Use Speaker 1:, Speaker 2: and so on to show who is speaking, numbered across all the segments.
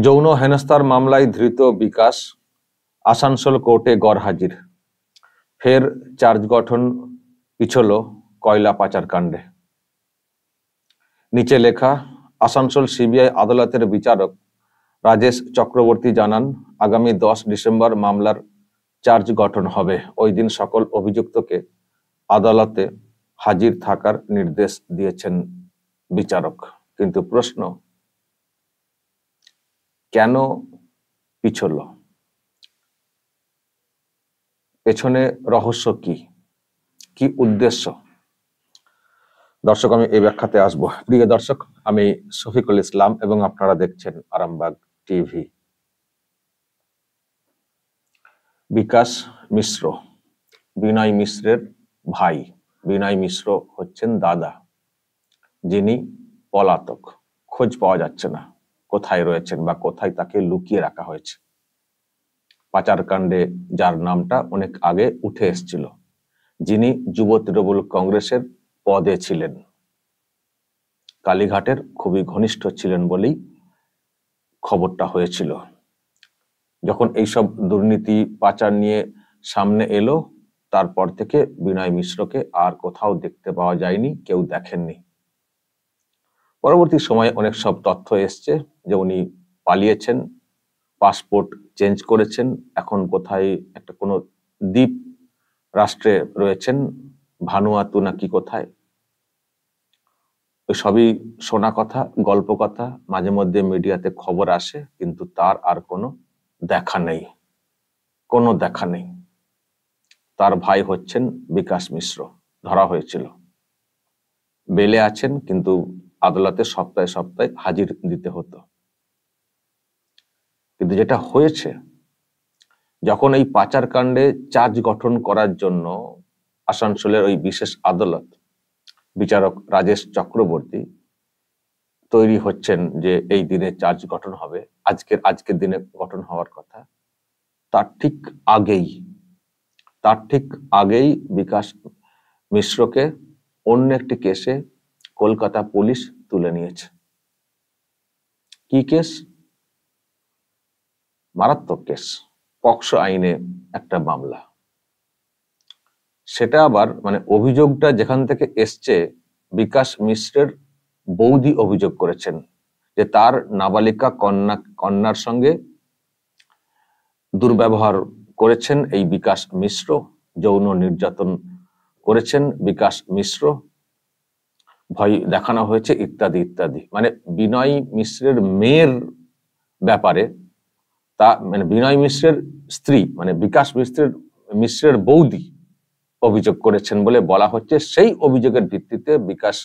Speaker 1: যৌন হেনস্থার মামলায় ধৃত বিকাশ আসানসোল কোর্টে গরহাজির। ফের চার্জ গঠন পিছল কয়লা পাচার কাণ্ডে। নিচে লেখা, আসানসোল সিবিআই আদালতের বিচারক রাজেশ চক্রবর্তী জানান, আগামী 10 ডিসেম্বর মামলার চার্জ গঠন হবে। ওই দিন সকল অভিযুক্তকে আদালতে হাজির থাকার নির্দেশ দিয়েছেন বিচারক। কিন্তু প্রশ্ন, কেন পিছল? পেছনে রহস্য কি, কি উদ্দেশ্য? দর্শক, আমি এই ব্যাখ্যাতে আসবো। প্রিয় দর্শক, আমি শফিকুল ইসলাম এবং আপনারা দেখছেন আরামবাগ টিভি। বিকাশ মিশ্র বিনয় মিশ্রের ভাই। বিনয় মিশ্র হচ্ছেন দাদা, যিনি পলাতক। খোঁজ পাওয়া যাচ্ছে না কোথায় রয়েছেন বা কোথায় তাকে লুকিয়ে রাখা হয়েছে। পাচার কাণ্ডে যার নামটা অনেক আগে উঠে এসেছিল, যিনি যুব তৃণমূল কংগ্রেসের পদে ছিলেন, কালীঘাটের খুবই ঘনিষ্ঠ ছিলেন বলেই খবরটা হয়েছিল। যখন এইসব দুর্নীতি পাচার নিয়ে সামনে এলো, তারপর থেকে বিনয় মিশ্রকে আর কোথাও দেখতে পাওয়া যায়নি, কেউ দেখেননি। পরবর্তী সময়ে অনেক সব তথ্য এসছে যে উনি পালিয়েছেন, পাসপোর্ট চেঞ্জ করেছেন, এখন কোথায় একটা কোনো দ্বীপ রাষ্ট্রে রয়েছেন, ভানুয়াতু নাকি কোথায়। সবই শোনা কথা, গল্প কথা, মাঝে মধ্যে মিডিয়াতে খবর আসে, কিন্তু তার আর কোনো দেখা নেই, কোনো দেখা নেই। তার ভাই হচ্ছেন বিকাশ মিশ্র, ধরা হয়েছিল, বেলে আছেন, কিন্তু আদালতে সপ্তাহে সপ্তাহে হাজির দিতে হতো। কিন্তু যেটা হয়েছে, যখন এই পাচার কাণ্ডে চার্জ গঠন করার জন্য আসানসোলের ওই বিশেষ আদালত বিচারক রাজেশ চক্রবর্তী তৈরি হচ্ছেন যে এই দিনে চার্জ গঠন হবে, আজকের দিনে গঠন হওয়ার কথা, তার ঠিক আগেই বিকাশ মিশ্রকে অন্য একটি কেসে কলকাতা পুলিশ তুলে নিয়েছে। কি কেস? মারাত্মক কেস, পক্সো আইনে একটা মামলা। সেটা আবার অভিযোগটা যেখান থেকে এসছে, বিকাশ মিশ্রের বৌদি অভিযোগ করেছেন যে তার নাবালিকা কন্যার সঙ্গে দুর্ব্যবহার করেছেন এই বিকাশ মিশ্র, যৌন নির্যাতন করেছেন বিকাশ মিশ্র, ভয় দেখানো হয়েছে ইত্যাদি ইত্যাদি। বিনয় মিশ্রের মেয়ের ব্যাপারে, তা বিনয় মিশ্রের স্ত্রী বিকাশ মিশ্রের বৌদি অভিযোগ করেছেন বলে বলা হচ্ছে। সেই অভিযোগের ভিত্তিতে বিকাশ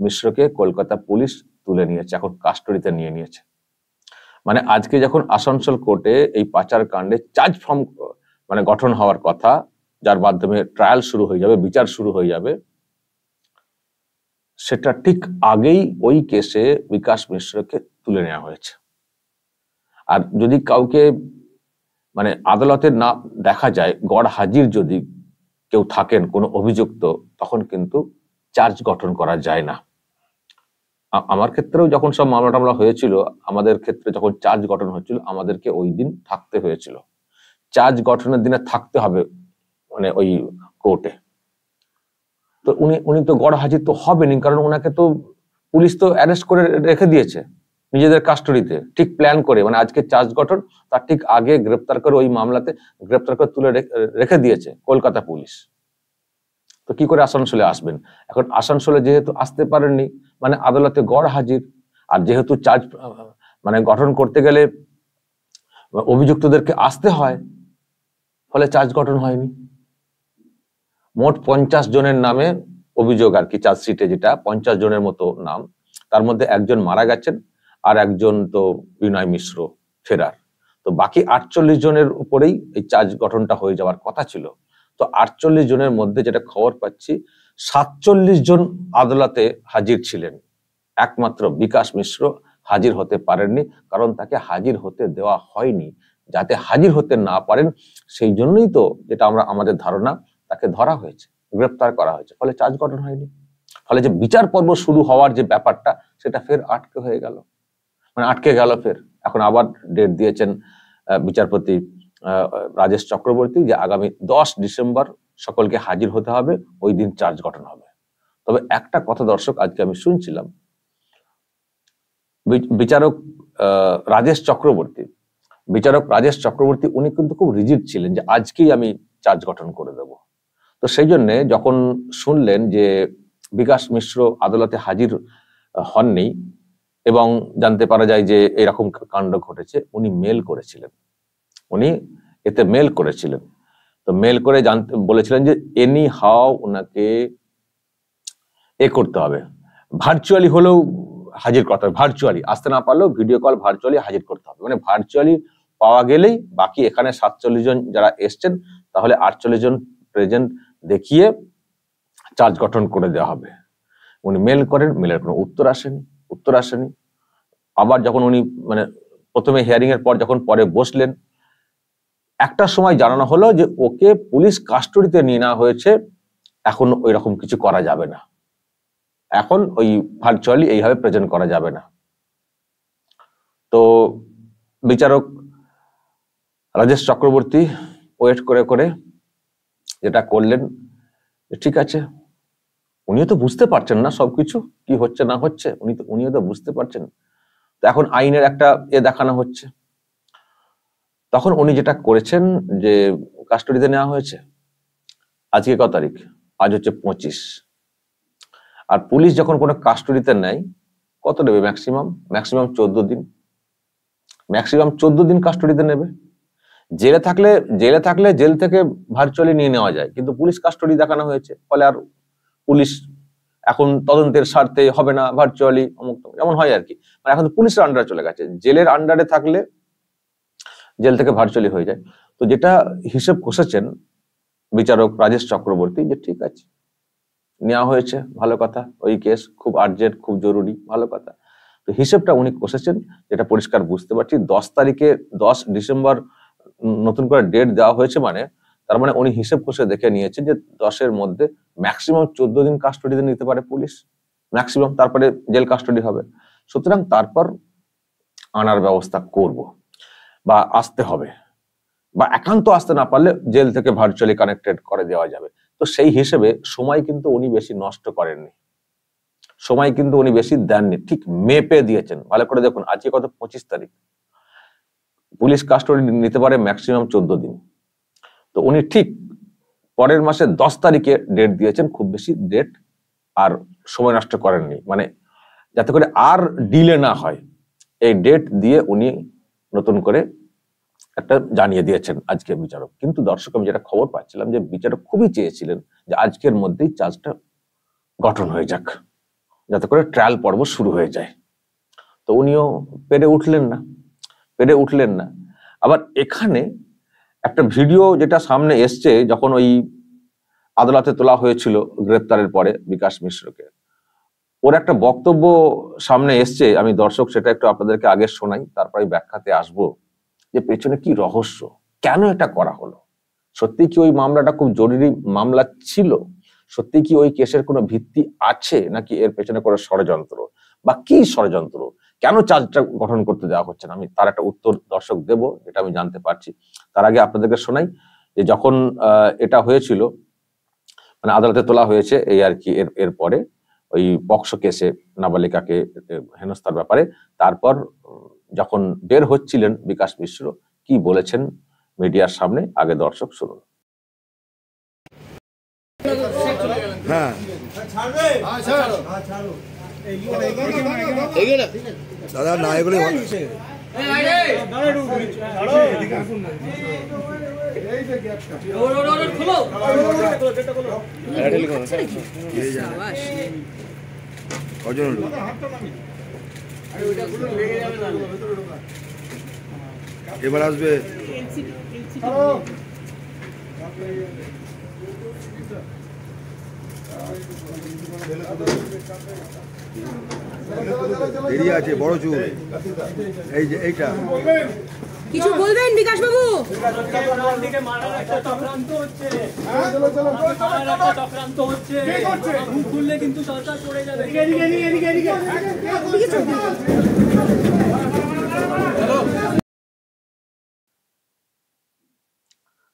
Speaker 1: মিশ্রকে কলকাতা পুলিশ তুলে নিয়েছে, এখন কাস্টডিতে নিয়ে নিয়েছে। আজকে যখন আসানসোল কোর্টে এই পাচার কাণ্ডে চার্জ ফর্ম গঠন হওয়ার কথা, যার মাধ্যমে ট্রায়াল শুরু হয়ে যাবে, বিচার শুরু হয়ে যাবে, সেটা ঠিক আগেই ওই কেসে বিকাশ মিশ্রকে তুলে নেওয়া হয়েছে। আর যদি কাউকে আদালতে না দেখা যায়, গড় হাজির যদি কেউ থাকেন কোনো অভিযুক্ত, তখন কিন্তু চার্জ গঠন করা যায় না। আমার ক্ষেত্রেও যখন সব মামলা টামলা হয়েছিল, আমাদের ক্ষেত্রে যখন চার্জ গঠন হয়েছিল, আমাদেরকে ওই দিন থাকতে হয়েছিল। চার্জ গঠনের দিনে থাকতে হবে ওই কোর্টে। তো উনি তো গড় হাজির তো হবেনি, কারণ ওনাকে তো পুলিশ তো অ্যারেস্ট করে রেখে দিয়েছে নিজেদের কাস্টডিতে, ঠিক প্ল্যান করে। আজকে চার্জ গঠন, তার ঠিক আগে গ্রেপ্তার করে, ওই মামলাতে গ্রেপ্তার করে তুলে রেখে দিয়েছে কলকাতা পুলিশ। তো কি করে আসানসোলে আসবেন? এখন আসানসোলে যেহেতু আসতে পারেননি, আদালতে গড় হাজির। আর যেহেতু চার্জ গঠন করতে গেলে অভিযুক্তদেরকে আসতে হয়, ফলে চার্জ গঠন হয়নি। মোট 50 জনের নামে অভিযোগ আর কি, চার্জশিটে যেটা 50 জনের মতো নাম, তার মধ্যে একজন মারা গেছেন, আর একজন তো বিনয় মিশ্র ফেরার। তো বাকি 48 জনের উপরেই এই চার্জ গঠনটা হয়ে যাওয়ার কথা ছিল। তো 48 জনের মধ্যে যেটা খবর পাচ্ছি, 47 জন আদালতে হাজির ছিলেন, একমাত্র বিকাশ মিশ্র হাজির হতে পারেননি, কারণ তাকে হাজির হতে দেওয়া হয়নি। যাতে হাজির হতে না পারেন, সেই জন্যই তো, যেটা আমাদের ধারণা, তাকে ধরা হয়েছে, গ্রেপ্তার করা হয়েছে, ফলে চার্জ গঠন হয়নি। ফলে যে বিচার পর্ব শুরু হওয়ার যে ব্যাপারটা, সেটা ফের আটকে গেল ফের। এখন আবার ডেট দিয়েছেন বিচারপতি রাজেশ চক্রবর্তী যে আগামী 10 ডিসেম্বর সকলকে হাজির হতে হবে, ওই দিন চার্জ গঠন হবে। তবে একটা কথা দর্শক আজকে আমি শুনছিলাম, বিচারক রাজেশ চক্রবর্তী উনি কিন্তু খুব রিজিড ছিলেন যে আজকেই আমি চার্জ গঠন করে দেব। তো সেই জন্য যখন শুনলেন যে বিকাশ মিশ্র আদালতে হাজির হননি এবং জানতে পারা যায় যে এরকম কাণ্ড ঘটেছে, উনি মেল করেছিলেন। তো মেল করে বলেছিলেন যে এনি হাও ওনাকে করতে হবে, ভার্চুয়ালি হলেও হাজির করতে হবে, ভার্চুয়ালি আসতে না পারলেও ভিডিও কল ভার্চুয়ালি হাজির করতে হবে। মানে ভার্চুয়ালি পাওয়া গেলেই বাকি এখানে 47 জন যারা এসছেন তাহলে 48 জন প্রেজেন্ট দেখিয়ে চার্জ গঠন করে দেওয়া হবে। উনি মেল করেন, মেলের কোনো উত্তর আসেনি। আবার যখন উনি মানে প্রথমে হিয়ারিং এর পর যখন পরে বসলেন, একটা সময় জানানো হলো যে ওকে পুলিশ কাস্টডিতে নিয়ে নেওয়া হয়েছে, এখন ওই রকম কিছু করা যাবে না, এখন ওই ভার্চুয়ালি এইভাবে প্রেজেন্ট করা যাবে না। তো বিচারক রাজেশ চক্রবর্তী ওয়েট করে যেটা করলেন, ঠিক আছে, উনিও তো বুঝতে পারছেন না সবকিছু কি হচ্ছে না হচ্ছে, উনিও তো বুঝতে পারছেন। তো এখন আইনের একটা দেখানো হচ্ছে। তখন উনি যেটা করেছেন যে কাস্টডিতে নেওয়া হয়েছে, আজকে কত তারিখ, আজ হচ্ছে 25, আর পুলিশ যখন কোনো কাস্টডিতে নেয় কত নেবে, ম্যাক্সিমাম 14 দিন, ম্যাক্সিমাম 14 দিন কাস্টডিতে নেবে। জেলে থাকলে জেল থেকে ভার্চুয়ালি নিয়ে নেওয়া যায়, কিন্তু পুলিশ কাস্টডি দেখানো হয়েছে, ফলে আর পুলিশ এখন তদন্তের স্বার্থে হবে না ভার্চুয়ালি, যেমন হয় আর কি। মানে এখন পুলিশের আন্ডারে চলে গেছে, জেলের আন্ডারে থাকলে জেল থেকে ভার্চুয়ালি হয়ে যায়। তো যেটা হিসেব কষেছেন বিচারক রাজেশ চক্রবর্তী যে ঠিক আছে নেওয়া হয়েছে, ভালো কথা, ওই কেস খুব আর্জেন্ট, খুব জরুরি, ভালো কথা। তো হিসেবটা উনি কষেছেন, যেটা পরিষ্কার বুঝতে পারছি 10 ডিসেম্বর নতুন করে ডেট দেওয়া হয়েছে, মানে তার মানে উনি হিসেব কষে দেখে নিয়েছেন যে 10-এর মধ্যে ম্যাক্সিমাম 14 দিন কাস্টডিতে নিতে পারে পুলিশ, ম্যাক্সিমাম, তারপরে জেল কাস্টডি হবে। সুতরাং তারপর আনার ব্যবস্থা করব বা আসতে হবে, বা একান্ত আসতে না পারলে জেল থেকে ভার্চুয়ালি কানেক্টেড করে দেওয়া যাবে। তো সেই হিসেবে সময় কিন্তু উনি বেশি নষ্ট করেননি, সময় কিন্তু উনি বেশি দেননি, ঠিক মেপে দিয়েছেন। ভালো করে দেখুন, আজকে কত, 25 তারিখ, পুলিশ কাস্টডি নিতে পারে ম্যাক্সিমাম 14 দিন। তো উনি ঠিক পরের মাসে 10 তারিখে ডেট দিয়েছেন, খুব বেশি ডেট আর সময় নষ্ট করেননি, মানে যাতে করে আর ডিলে না হয়, এই ডেট দিয়ে উনি নতুন করে একটা জানিয়ে দিয়েছেন আজকে বিচারক। কিন্তু দর্শক, আমি যেটা খবর পাচ্ছিলাম যে বিচারক খুবই চেয়েছিলেন যে আজকের মধ্যেই চার্জটা গঠন হয়ে যাক, যাতে করে ট্রায়াল পর্ব শুরু হয়ে যায়। তো উনিও পেরে উঠলেন না। আবার এখানে একটা ভিডিও যেটা সামনে এসছে, যখন ওই আদালতে তোলা হয়েছিল গ্রেপ্তারের পরে বিকাশ মিশ্রকে, ওর একটা বক্তব্য সামনে এসছে, আমি দর্শক সেটা একটু আপনাদেরকে আগে শোনাই, তারপরে ব্যাখ্যাতে আসবো যে পেছনে কি রহস্য, কেন এটা করা হলো, সত্যি কি ওই মামলাটা খুব জরুরি মামলা ছিল, সত্যি কি ওই কেসের কোনো ভিত্তি আছে, নাকি এর পেছনে কোনো ষড়যন্ত্র, বা কি ষড়যন্ত্র, কেন চার্জটা গঠন করতে দেওয়া হচ্ছে না, আমি তার একটা উত্তর দর্শক দেব, যেটা আমি জানতে পারছি। তার আগে আপনাদেরকে শোনাই যে যখন এটা হয়েছিল, মানে আদালতে তোলা হয়েছে এই আর কি, এর পরে ওই পক্সো কেসে নাবালিকাকে হেনস্থার ব্যাপারে, তারপর যখন বের হচ্ছিলেন বিকাশ মিশ্র কি বলেছেন মিডিয়ার সামনে, আগে দর্শক শুনুন।
Speaker 2: দাদা না এগুলো কজন এবার আসবে, দেরি আছে, বড় চুল, এই যে এইটা
Speaker 3: কিছু বলবেন বিকাশ বাবু? খুললে কিন্তু সরকার পড়ে যাবে।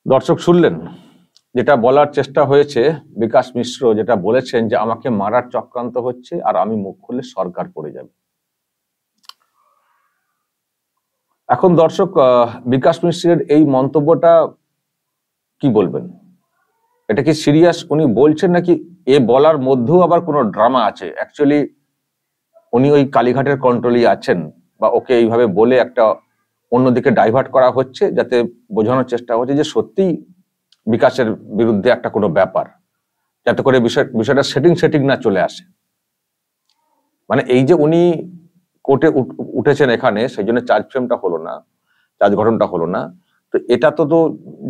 Speaker 1: দর্শক শুনলেন যেটা বলার চেষ্টা হয়েছে, বিকাশ মিশ্র যেটা বলেছেন যে আমাকে মারার চক্রান্ত হচ্ছে আর আমি মুখ খুললে সরকার পড়ে যাবে। এখন দর্শক বিকাশ মিশ্রের এই মন্তব্যটা কি বলবেন? এটা কি সিরিয়াস উনি বলছেন নাকি এ বলার মধ্যেও আবার কোনো ড্রামা আছে? অ্যাকচুয়ালি উনি ওই কালীঘাটের কন্ট্রোলই আছেন, বা ওকে এইভাবে বলে একটা অন্যদিকে ডাইভার্ট করা হচ্ছে, যাতে বোঝানোর চেষ্টা হচ্ছে যে সত্যি বিকাশের বিরুদ্ধে একটা কোনো ব্যাপার, যাতে করে বিষয়টা সেটিং না চলে আসে। মানে এই যে উনি কোর্টে উঠেছেন এখানে, সেই জন্য চার্জ ফ্রেমটা হলো না, চার্জ গঠনটা হলো না। তো এটা তো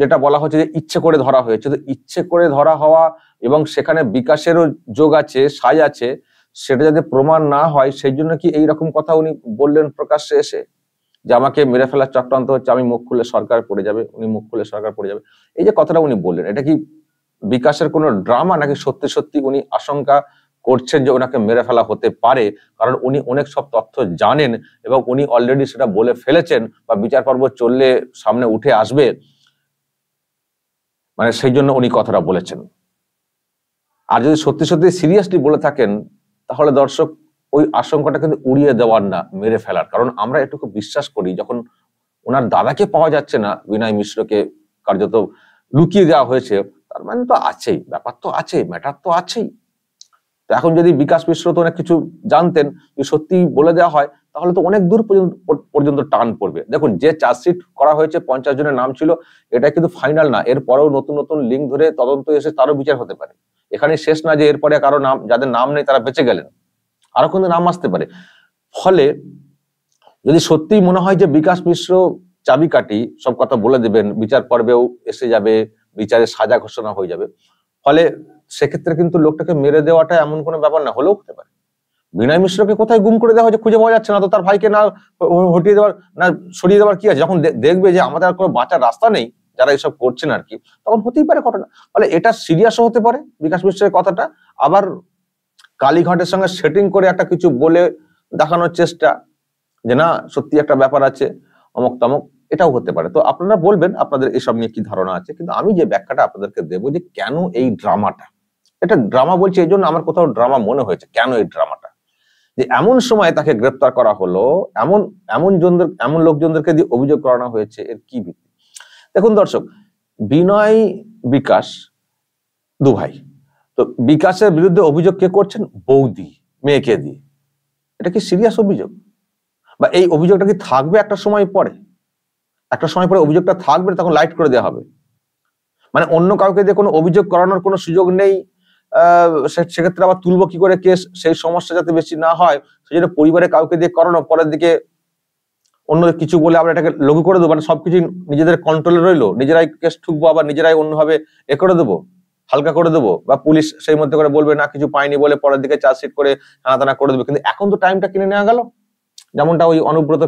Speaker 1: যেটা বলা হচ্ছে যে ইচ্ছে করে ধরা হয়েছে, তো ইচ্ছে করে ধরা হওয়া এবং সেখানে বিকাশেরও যোগ আছে, সাই আছে, সেটা যাতে প্রমাণ না হয় সেই জন্য কি এইরকম কথা উনি বললেন প্রকাশ্যে এসে, যে আমাকে মেরে ফেলার চক্রান্ত হচ্ছে, আমি মুখ খুলে সরকার পড়ে যাবে, উনি মুখ খুলে সরকার পড়ে যাবে, এই যে কথাটা উনি বললেন, এটা কি বিকাশের কোনো ড্রামা নাকি সত্যি সত্যি উনি আশঙ্কা করছেন যে ওনাকে মেরে ফেলা হতে পারে? কারণ উনি অনেক সব তথ্য জানেন এবং উনি অলরেডি সেটা বলে ফেলেছেন, বা বিচার পর্ব চললে সামনে উঠে আসবে, মানে সেই জন্য উনি কথাটা বলেছেন। আর যদি সত্যি সত্যি সিরিয়াসলি বলে থাকেন, তাহলে দর্শক ওই আশঙ্কাটা কিন্তু উড়িয়ে দেওয়ার না, মেরে ফেলার। কারণ আমরা এটুকু বিশ্বাস করি, যখন ওনার দাদাকে পাওয়া যাচ্ছে না, বিনয় মিশ্রকে কার্যত লুকিয়ে দেওয়া হয়েছে, তার মানে তো আছেই, ব্যাপার তো আছে, ম্যাটার তো আছেই। তো এখন যদি বিকাশ মিশ্র তো অনেক কিছু জানতেন, যদি সত্যি বলে দেওয়া হয়, তাহলে তো অনেক দূর পর্যন্ত টান পড়বে। দেখুন, যে চার্জশিট করা হয়েছে 50 জনের নাম ছিল, এটা কিন্তু ফাইনাল না, এরপরেও নতুন নতুন লিঙ্ক ধরে তদন্ত এসে তারও বিচার হতে পারে। এখানে শেষ না যে এরপরে কারো নাম, যাদের নাম নেই তারা বেঁচে গেলেন, আরো কিন্তু নাম আসতে পারে। ফলে যদি সত্যিই মনে হয় যে বিকাশ মিশ্র চাবিকাঠি, সব কথা বলে দেবেন, বিচার পর্বেও এসে যাবে, বিচারে সাজা ঘোষণা হয়ে যাবে, ফলে সেক্ষেত্রে কিন্তু লোকটাকে মেরে দেওয়াটা এমন কোনো ব্যাপার না হলেও হতে পারে। বিনয় মিশ্রকে কোথায় গুম করে দেওয়া হয়েছে খুঁজে পাওয়া যাচ্ছে না, তো তার ভাইকে না হটিয়ে দেওয়ার, না সরিয়ে দেওয়ার কি আছে? যখন দেখবে যে আমাদের আর কোনো বাঁচার রাস্তা নেই, যারা এসব করছেন আর কি, তখন হতেই পারে ঘটনা। ফলে এটা সিরিয়াসও হতে পারে বিকাশ মিশ্রের কথাটা, আবার কালীঘাটের সঙ্গে সেটিং করে একটা কিছু বলে দেখানোর চেষ্টা, যে না সত্যি একটা ব্যাপার আছে, অমক তমক, এটাও হতে পারে। তো আপনারা বলবেন আপনাদের এসব নিয়ে কি ধারণা আছে, কিন্তু আমি যে ব্যাখ্যাটা আপনাদেরকে দেবো যে কেন এই ড্রামাটা, এটা ড্রামা বলছি এই জন্য আমার কোথাও ড্রামা মনে হয়েছে। কেন এই ড্রামাটা? যে এমন সময় তাকে গ্রেপ্তার করা হলো, এমন লোকজনদেরকে দিয়ে অভিযোগ করানো হয়েছে, এর কি ভিত্তি? দেখুন দর্শক, বিনয় বিকাশ দু ভাই, তো বিকাশের বিরুদ্ধে অভিযোগ কে করছেন? বৌদি, মেয়েকে দিয়ে। এটা কি সিরিয়াস অভিযোগ? বা এই অভিযোগটা কি থাকবে একটা সময় পরে? একটা সময় পরে অভিযোগটা থাকবে, তখন লাইট করে দেওয়া হবে? মানে অন্য কাউকে দিয়ে কোনো অভিযোগ করানোর কোনো সুযোগ নেই, সেক্ষেত্রে আবার তুলবো কি করে কেস, সেই সমস্যা যাতে বেশি না হয় সেই জন্য পরিবারে কাউকে দিয়ে করানো, পরের দিকে অন্য কিছু বলে আবার এটাকে লঘু করে দেবো, মানে সবকিছু নিজেদের কন্ট্রোলে রইলো, নিজেরাই কেস ঠুকবো, আবার নিজেরাই অন্যভাবে করে দেবো, হালকা করে দেবো, বা পুলিশ সেই মধ্যে করে বলবে না কিছু পায়নি বলে পরের দিকে চার্জশিট করে হানাতানা করে দেবে। কিন্তু এখন তো টাইমটা কিনে নেওয়া গেল, যেমনটা ওই অনুব্রত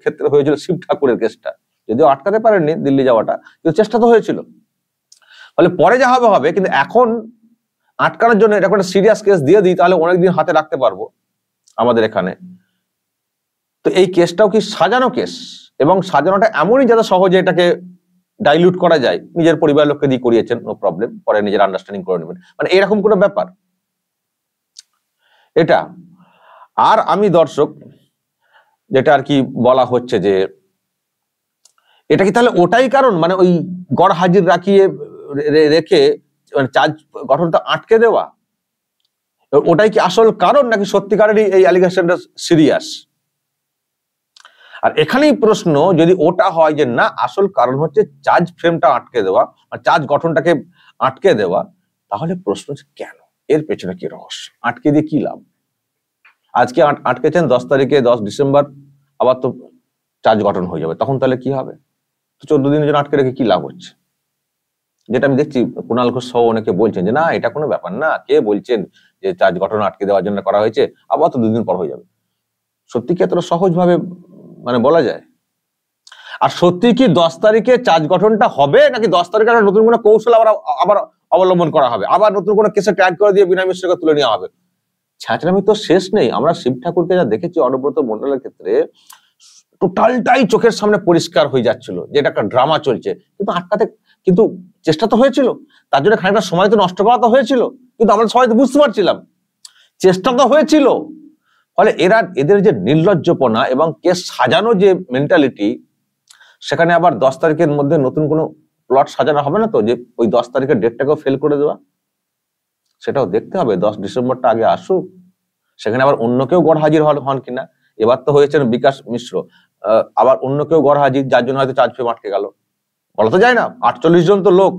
Speaker 1: ক্ষেত্রে হয়েছিল, শিব ঠাকুরের কেসটা, যদিও আটকাতে পারেননি দিল্লি যাওয়াটা, কিন্তু চেষ্টা তো হয়েছিল। ফলে পরে যা হবে হবে, কিন্তু এখন আটকানোর জন্য এটা একটা সিরিয়াস কেস দিয়ে দিই, তাহলে অনেকদিন হাতে রাখতে পারবো আমাদের এখানে। তো এই কেসটাও কি সাজানো কেস, এবং সাজানোটা এমনই যাতে সহজে এটাকে ডাইলিউট করা যায়, নিজের পরিবারের লোককে দিয়ে করিয়েছেন, নো প্রবলেম, পরে নিজের আন্ডারস্ট্যান্ডিং করে নেবেন, মানে এরকম কোনো ব্যাপার এটা। আর আমি দর্শক যেটা আর কি বলা হচ্ছে যে এটা কি তাহলে ওটাই কারণ, মানে ওই গড় হাজির রাখিয়ে রেখে চার্জ গঠনটা আটকে দেওয়া, ওটাই কি আসল কারণ, নাকি সত্যিকারেরই এই অ্যালিগেশনটা সিরিয়াস? আর এখানেই প্রশ্ন, যদি ওটা হয় যে না আসল কারণ হচ্ছে চার্জ ফ্রেমটা আটকে দেওয়া, চার্জ গঠনটাকে আটকে দেওয়া, তাহলে প্রশ্ন হচ্ছে কেন, এর পেছনে কি রহস্য? আটকে দিয়ে কি লাভ? আজকে আটকেছেন 10 তারিখে, 10 ডিসেম্বর আবার তো চার্জ গঠন হয়ে যাবে, তখন তাহলে কি হবে? তো 14 দিনের জন্য আটকে রেখে কি লাভ হচ্ছে? যেটা আমি দেখছি কুণাল ঘোষ সহ অনেকে বলছেন যে না এটা কোনো ব্যাপার না, কে বলছেন যে চার্জ গঠন আটকে দেওয়ার জন্য করা হয়েছে, আবার তো 2 দিন পর হয়ে যাবে। সত্যি কি এতটা সহজ ভাবে মানে বলা যায়? আর সত্যি কি 10 তারিখে চার্জ গঠনটা হবে, নাকি 10 তারিখে নতুন কোনো কৌশল আবার অবলম্বন করা হবে, আবার নতুন কোনো কেসে ট্যাগ করে দিয়ে বিনয় মিশ্রকে তুলে নেওয়া হবে? ছাঁচড়ামি তো শেষ নেই। আমরা শিব ঠাকুরকে যা দেখেছি অনুব্রত মণ্ডলের ক্ষেত্রে, টোটালটাই চোখের সামনে পরিষ্কার হয়ে যাচ্ছিল যে এটা একটা ড্রামা চলছে, কিন্তু আটকাতে কিন্তু চেষ্টা তো হয়েছিল, তার জন্য খানিকটা সময় তো নষ্ট করা তো হয়েছিল, কিন্তু আমরা সবাই তো বুঝতে পারছিলাম চেষ্টা তো হয়েছিল। ফলে এদের যে নির্লজ্জপনা এবং কেস সাজানো যে মেন্টালিটি, সেখানে আবার 10 তারিখের মধ্যে নতুন কোনো প্লট সাজানো হবে না তো, যে ওই 10 তারিখের ডেটটাকেও ফেল করে দেওয়া, সেটাও দেখতে হবে। 10 ডিসেম্বরটা আগে আসুক, সেখানে আবার অন্য কেউ গড় হাজির হন কিনা। এবার তো হয়েছেন বিকাশ মিশ্র, আবার অন্য কেউ গড় হাজির, যার জন্য হয়তো চার্জ ফ্রেম আটকে গেল, বলা তো যায় না। 48 জন তো লোক,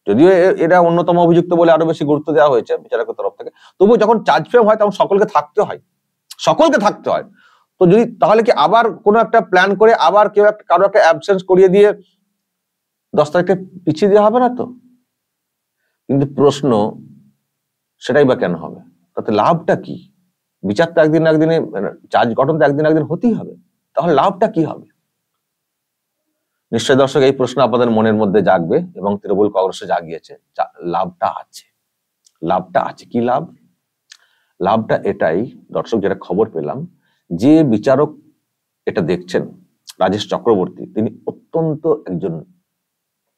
Speaker 1: যদিও এরা অন্যতম অভিযুক্ত বলে আরো বেশি গুরুত্ব দেওয়া হয়েছে বিচারকের তরফ থেকে, তবুও যখন চার্জ ফ্রেম হয় তখন সকলকে থাকতে হয়। তো যদি তাহলে কি আবার কোনো একটা প্ল্যান করে আবার কেউ কারো একটা অ্যাবসেন্স করিয়ে দিয়ে 10 তারিখে পিছিয়ে দেওয়া হবে না তো? কিন্তু প্রশ্ন সেটাই বা কেন হবে? তাতে লাভটা কি? বিচার তো একদিন একদিনে, চার্জ গঠন তো একদিন একদিন হতেই হবে, তাহলে লাভটা কি হবে? নিশ্চয় দর্শক এই প্রশ্ন আপনাদের মনের মধ্যে জাগবে এবং তৃণমূল কংগ্রেসে জাগিয়েছে। লাভটা আছে কি লাভ? লাভটা এটাই দর্শক, যেটা খবর পেলাম, যে বিচারক এটা দেখছেন রাজেশ চক্রবর্তী, তিনি অত্যন্ত একজন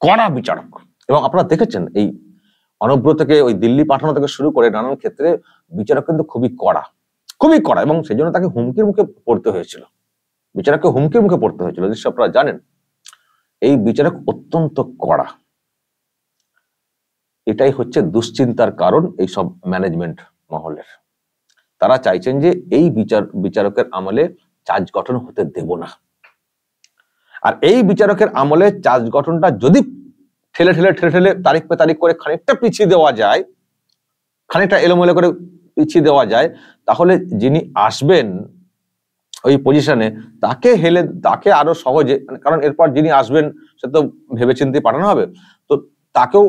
Speaker 1: কড়া বিচারক। এবং আপনারা দেখেছেন এই অনুব্রতকে ওই দিল্লি পাঠানো থেকে শুরু করে নানান ক্ষেত্রে বিচারক কিন্তু খুবই কড়া এবং সেই জন্য তাকে হুমকির মুখে পড়তে হয়েছিল, বিচারককে হুমকির মুখে পড়তে হয়েছিল, নিশ্চয় আপনারা জানেন। এই বিচারক অত্যন্ত কড়া, এটাই হচ্ছে দুশ্চিন্তার কারণ এই সব ম্যানেজমেন্ট মহলের। তারা চাইছেন যে এই বিচারকের আমলে চার্জ গঠন হতে দেব না, আর এই বিচারকের আমলে চার্জ গঠনটা যদি ঠেলে তারিখ পে তারিখ করে খানিকটা পিছিয়ে দেওয়া যায়, খানিকটা এলোমেলো করে পিছিয়ে দেওয়া যায়, তাহলে যিনি আসবেন ওই পজিশনে তাকে আরো সহজে, কারণ এরপর যিনি আসবেন সে তো ভেবেচিন্তে পাঠানো হবে, তো তাকেও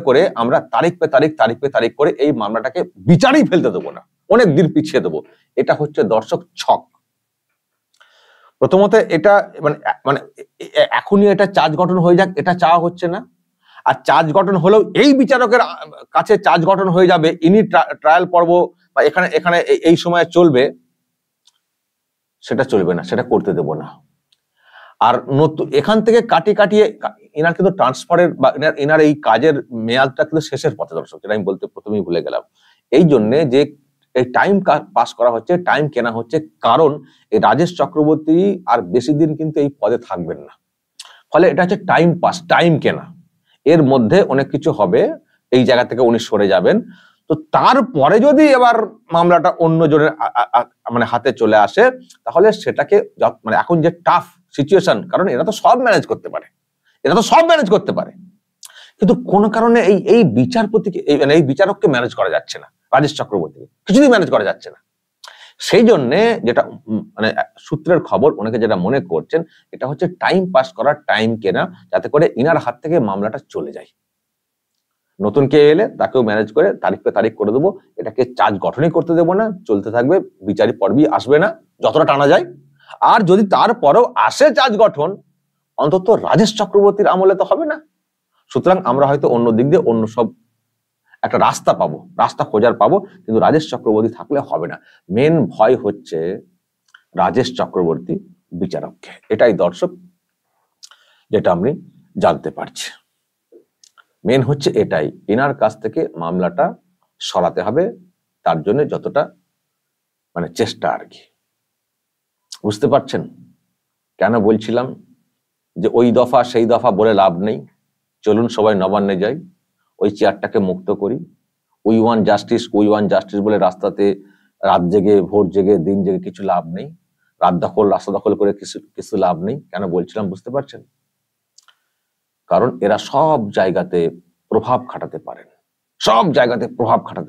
Speaker 1: করে আমরা তারিখ পে তারিখ করে এই মামলাটাকে বিচারেই ফেলতে দেবো না, অনেক দিন পিছিয়ে দেবো। এটা হচ্ছে দর্শক ছক। প্রথমত এটা মানে এখনই এটা চার্জ গঠন হয়ে যাক, এটা চাওয়া হচ্ছে না। আর চার্জ গঠন হলেও এই বিচারকের কাছে চার্জ গঠন হয়ে যাবে, ইনি ট্রায়াল পর্ব বা এখানে এই সময় চলবে, সেটা চলবে না, সেটা করতে দেব না। আর নতুন এখান থেকে কাটিয়ে এনার কিন্তু ট্রান্সফারের বা এনার এই কাজের মেয়াদটা কিন্তু শেষের পথে দর্শক, যেটা আমি বলতে প্রথমেই ভুলে গেলাম। এই জন্যে যে এই টাইম পাস করা হচ্ছে, টাইম কেনা হচ্ছে, কারণ এই রাজেশ চক্রবর্তী আর বেশি দিন কিন্তু এই পদে থাকবেন না। ফলে এটা হচ্ছে টাইম পাস, টাইম কেনা। এর মধ্যে অনেক কিছু হবে, এই জায়গা থেকে উনি সরে যাবেন। তো তারপরে যদি এবার মামলাটা অন্য জনের হাতে চলে আসে, তাহলে সেটাকে এখন যে টাফ সিচুয়েশন, কারণ এরা তো সব ম্যানেজ করতে পারে, কিন্তু কোন কারণে এই বিচারপতিকে এই বিচারককে ম্যানেজ করা যাচ্ছে না, রাজেশ চক্রবর্তীকে কিছুতেই ম্যানেজ করা যাচ্ছে না। সেই জন্য যেটা সূত্রের খবর, অনেকে যেটা মনে করছেন, এটা হচ্ছে টাইম পাস করার টাইম কেনা, যাতে করে ইনার হাত থেকে মামলাটা চলে যায়। নতুন কে এলে তাকেও ম্যানেজ করে তারিখ পে তারিখ করে দেবো, এটাকে চার্জ গঠনই করতে দেবো না, চলতে থাকবে, বিচারি পর্বই আসবে না যতটা টানা যায়। আর যদি তারপরেও আসে চার্জ গঠন, অন্তত রাজেশ চক্রবর্তীর আমলে তো হবে না। সুতরাং আমরা হয়তো অন্য দিক দিয়ে অন্য সব একটা রাস্তা খোঁজার পাবো, কিন্তু রাজেশ চক্রবর্তী থাকলে হবে না। মেন ভয় হচ্ছে রাজেশ চক্রবর্তী বিচারককে, এটাই দর্শক যেটা আমি জানতে পারছি। মেন হচ্ছে এটাই, এনার কাছ থেকে মামলাটা সরাতে হবে, তার জন্য যতটা চেষ্টা আর কি। বুঝতে পারছেন কেন বলছিলাম যে ওই দফা সেই দফা বলে লাভ নেই, চলুন সবাই নবান্নে যাই, ওই চেয়ারটাকে মুক্ত করি। উই ওয়ান জাস্টিস বলে রাস্তাতে রাত জেগে, ভোর জেগে, দিন জেগে কিছু লাভ নেই, রাস্তা দখল করে কিছু লাভ নেই। কেন বলছিলাম বুঝতে পারছেন? কারণ এরা সব জায়গাতে প্রভাব খাটাতে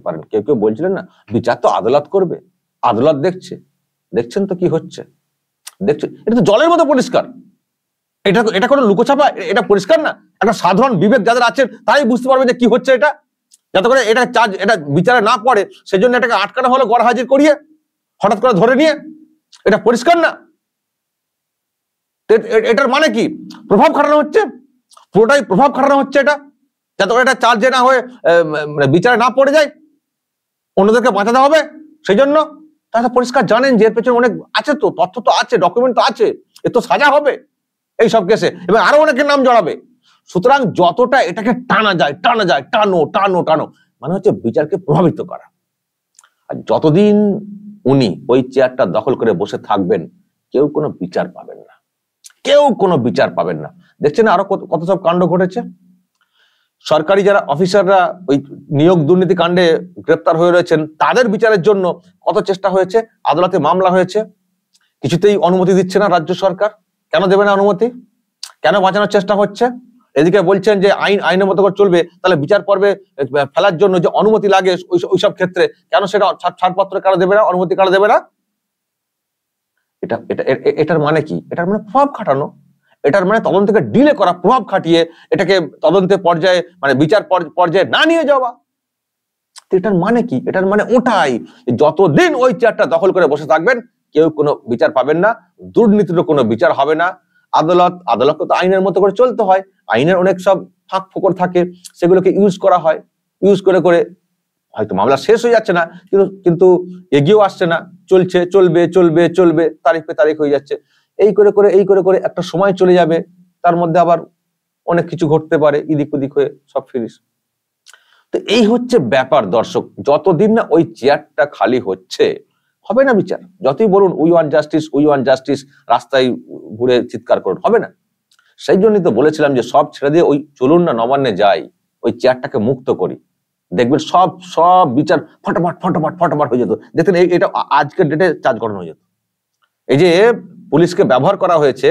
Speaker 1: পারেন, কেউ কেউ বলছিলেন না বিচার তো আদালত করবে, আদালত দেখছেন তো কি হচ্ছে, এটা তো জলের মতো পরিষ্কার, এটা কোনো লুকোছাপা, এটা পরিষ্কার না। একটা সাধারণ বিবেক যাদের আছেন তাই বুঝতে পারবে যে কি হচ্ছে এটা, যাতে করে এটা বিচারে না পড়ে সেজন্য এটাকে আটকানো হলো গড় হাজির করিয়ে, হঠাৎ করে ধরে নিয়ে। এটা পরিষ্কার না? এটার মানে কি? প্রভাব খাটানো হচ্ছে, পুরোটাই প্রভাব খাটানো হচ্ছে এটা, যাতে করে এটা চার্জে না হয়ে বিচারে না পড়ে যায়, অন্যদেরকে বাঁচাতে হবে। সেই জন্য তারা পরিষ্কার জানেন যে এর পেছনে অনেক আছে, তো তথ্য তো আছে, ডকুমেন্ট তো আছে, এ তো সাজা হবে এইসব কেসে, এবং আরো অনেকের নাম জড়াবে। সুতরাং যতটা এটাকে টানা যায়, টানো টানো টানো, মানে হচ্ছে বিচারকে প্রভাবিত করা। আর যতদিন উনি ওই চেয়ারটা দখল করে বসে থাকবেন, কেউ কোনো বিচার পাবেন না, কেউ কোনো বিচার পাবেন না। দেখছেন আরো কত সব কাণ্ড ঘটেছে। সরকারি যারা অফিসাররা ওই নিয়োগ দুর্নীতি কাণ্ডে গ্রেপ্তার হয়ে রয়েছেন, তাদের বিচারের জন্য কত চেষ্টা হয়েছে, আদালতে মামলা হয়েছে, কিছুতেই অনুমতি দিচ্ছে না রাজ্য সরকার। কেন দেবে না অনুমতি? কেন বাঁচানোর চেষ্টা হচ্ছে? এদিকে বলছেন যে আইনের মতো করে চলবে, তাহলে বিচার পর্বে ফেলার জন্য যে অনুমতি লাগে ওইসব ক্ষেত্রে কেন সেটা ছাড়পত্র কেন দেবে না, অনুমতি কেন দেবে না? এটার মানে কি? এটার মানে প্রভাব খাটানো, এটার মানে তদন্তকে ডিলে করা, প্রভাব খাটিয়ে এটাকে তদন্তের পর্যায়ে মানে বিচার পর্যায়ে না নিয়ে যাওয়া। এটার মানে কি? এটার মানে ওটাই, যতদিন ওই চেয়ারটা দখল করে বসে থাকবেন কেউ কোনো বিচার পাবেন না, দুর্নীতির কোনো বিচার হবে না। আদালতকে তো আইনের মতো করে চলতে হয়, আইনের অনেক সব ফাঁক ফোকর থাকে, সেগুলোকে ইউজ করা হয়, ইউজ করে করে হয়তো মামলা শেষ হয়ে যাচ্ছে না, কিন্তু এগিয়েও আসছে না, চলছে, চলবে চলবে চলবে, তারিখ পে তারিখ হয়ে যাচ্ছে, এই করে করে একটা সময় চলে যাবে, তার মধ্যে আবার অনেক কিছু ঘটতে পারে, ইদিক ওদিক হয়ে সব ফিরিস। তো এই হচ্ছে ব্যাপার দর্শক, যতদিন না ওই চেয়ারটা খালি হচ্ছে হবে না বিচার। যতই বলুন we want justice, we want justice, রাস্তায় ঘুরে চিৎকার করুন, হবে না। সেই জন্যই তো বলেছিলাম যে সব ছেড়ে দিয়ে ওই চলুন না নবান্নে যাই, ওই চেয়ারটাকে মুক্ত করি, দেখবেন সব বিচার ফটাফট ফটাফট ফটাফট হয়ে যেত। দেখতেন এটা আজকের ডেটে চার্জ গঠন হয়ে যেত। এই যে পুলিশকে ব্যবহার করা হয়েছে,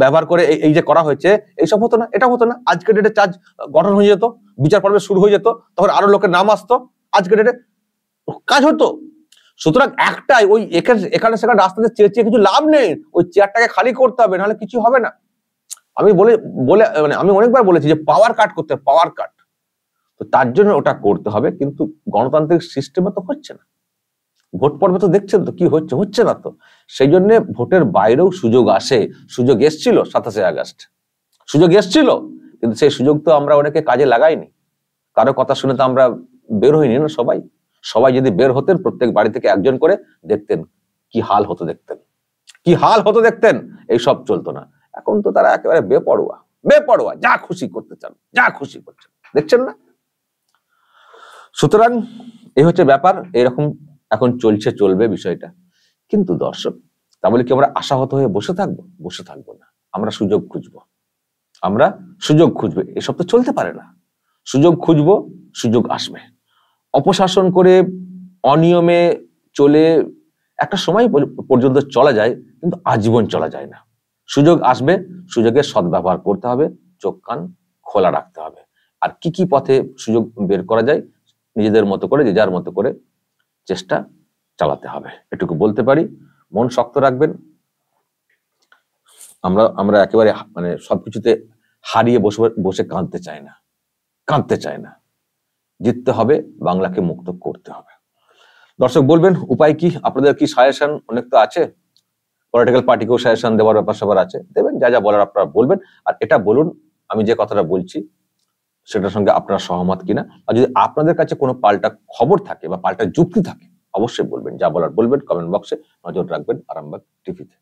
Speaker 1: ব্যবহার করে এই যে করা হয়েছে, এইসব হতো না, এটা হতো না, আজকের ডেটে চার্জ গঠন হয়ে যেত, বিচার পর্বে শুরু হয়ে যেত, তখন আরো লোকের নাম আসতো, আজকের ডেটে কাজ হতো। সুতরাং একটাই, ওই এখানে সেখানে রাস্তাতে চেয়ে কিছু লাভ নেই, ওই চেয়ারটাকে খালি করতে হবে, নাহলে কিছু হবে না। আমি মানে আমি অনেকবার বলেছি যে পাওয়ার কাট করতে হবে, পাওয়ার কাট, তো তার জন্য ওটা করতে হবে, কিন্তু গণতান্ত্রিক সিস্টেমে তো হচ্ছে না। ভোট পর্বে তো দেখছেন তো কি হচ্ছে, হচ্ছে না তো। সেই জন্য ভোটের বাইরেও সুযোগ আসে, সুযোগ এসছিল 27 আগস্ট, সুযোগ এসছিল, কিন্তু সেই সুযোগ তো আমরা অনেকে কাজে লাগাইনি, কারো কথা শুনে তো আমরা বের হইনি না। সবাই যদি বের হতেন, প্রত্যেক বাড়ি থেকে একজন করে, দেখতেন কি হাল হতো, দেখতেন এইসব চলতো না। এখন তো তারা একেবারে বেপরোয়া, যা খুশি করতে চান, যা খুশি করছেন, দেখছেন না। সুতরাং এই হচ্ছে ব্যাপার, এরকম এখন চলবে বিষয়টা। কিন্তু দর্শক, তা বলে কি আমরা আশাহত হয়ে বসে থাকবো না, আমরা সুযোগ খুঁজবো, এসব তো চলতে পারে না। সুযোগ খুঁজবো, সুযোগ আসবে। অপশাসন করে অনিয়মে চলে একটা সময় পর্যন্ত চলা যায়, কিন্তু আজীবন চলা যায় না। সুযোগ আসবে, সুযোগের সদ্ব্যবহার করতে হবে, চোখ কান খোলা রাখতে হবে। আর কি পথে সুযোগ বের করা যায়, নিজেদের মতো করে, যে যার মতো করে চেষ্টা চালাতে হবে, এটুকু বলতে পারি। মন শক্ত রাখবেন। আমরা একেবারে মানে সবকিছুতে হারিয়ে বসে কাঁদতে চাই না। জিততে হবে, বাংলাকে মুক্ত করতে হবে। দর্শক বলবেন উপায় কি, আপনাদের কি সাজেশন? অনেক তো আছে, পলিটিক্যাল পার্টিকেও সাজেশন দেওয়ার ব্যাপার সবার আছে, দেবেন, যা বলার আপনারা বলবেন। আর এটা বলুন আমি যে কথাটা বলছি সেটার সঙ্গে আপনারা সহমত কিনা। আর যদি আপনাদের কাছে কোনো পাল্টা খবর থাকে বা পাল্টা যুক্তি থাকে, অবশ্যই বলবেন, যা বলার বলবেন। কমেন্ট বক্সে নজর রাখবেন আরামবাগ টিভিতে।